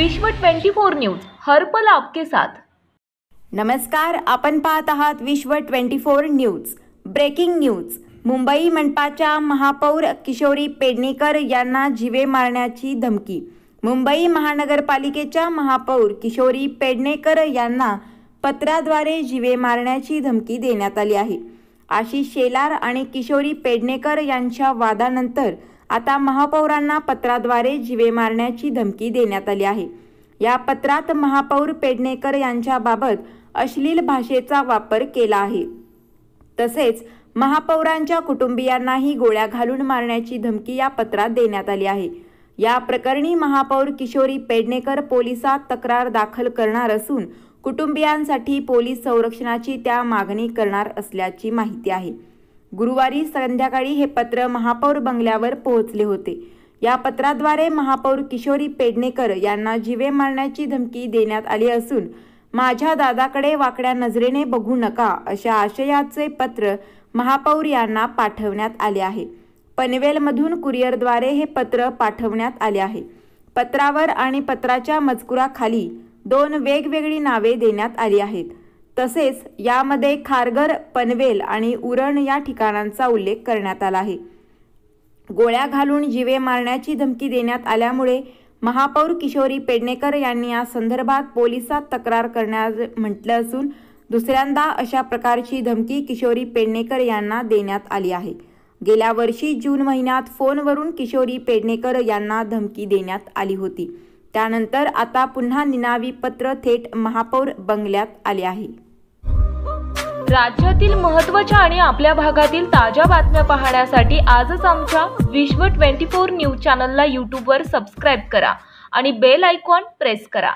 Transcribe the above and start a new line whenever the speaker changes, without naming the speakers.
विश्व 24 न्यूज हर पल आपके साथ।
नमस्कार, आपण पाहत आहात विश्व 24 न्यूज। Breaking news. मुंबई मनपाच्या महापौर किशोरी पेडणेकर यांना जीवे मारण्याची धमकी। मुंबई महानगरपालिकेच्या महापौर किशोरी पेडणेकर यांना पत्राद्वारे जीवे मारण्याची धमकी देण्यात आली आहे। आशिष शेलार आणि किशोरी पेडणेकर यांच्या वादानंतर आता महापौरांना पत्राद्वारे जीवे मारण्याची धमकी देण्यात आली आहे। या पत्रात महापौर पेडणेकर यांच्याबाबत अश्लील भाषेचा वापर केला आहे। तसेच महापौरांच्या कुटुंबियांनाही गोळ्या घालून मारण्याची धमकी या पत्रात देण्यात आली आहे। या प्रकरणी महापौर किशोरी पेडणेकर पोलिसात तक्रार दाखल करणार असून कुटुंबियांसाठी पोलीस संरक्षणाची त्या मागणी करणार असल्याची माहिती आहे। गुरुवारी संध्याकाळी हे पत्र महापौर बंगल्यावर पोहोचले होते। या पत्राद्वारे महापौर किशोरी पेडणेकर यांना जीवे मारण्याची धमकी देण्यात आली असून माझ्या दादाकडे वाकड्या नजरेने बघू नका अशा आशयाचे पत्र महापौर यांना पाठवण्यात आले आहे। पनवेलमधून कुरिअरद्वारे हे पत्र पाठवण्यात आले आहे। पत्रावर आणि पत्राच्या मजकुराखाली 2 वेगवेगळी नावे देण्यात आली आहेत। तसेच यामध्ये खारघर, पनवेल आणि उरण या ठिकाणांचा उल्लेख करण्यात आला आहे। गोळ्या घालून जीवे मारण्याची धमकी देण्यात आल्यामुळे महापौर किशोरी पेडणेकर यांनी या संदर्भात पोलिसात तक्रार करण्यास म्हटलं असून दुसऱ्यांदा अशा प्रकारची धमकी किशोरी पेडणेकर यांना देण्यात आली आहे। गेल्या वर्षी जून महिन्यात फोनवरून किशोरी पेडणेकर यांना धमकी देण्यात आली होती। त्यानंतर आता पुन्हा निनावी पत्र थेट महापौर बंगल्यात आले आहे।
राज्यातील महत्त्वाच्या आणि आपल्या भागातील ताज्या बातम्या पाहण्यासाठी आजच आमच्या विश्व 24 न्यूज चॅनलला YouTube वर सबस्क्राइब करा आणि बेल आयकॉन प्रेस करा।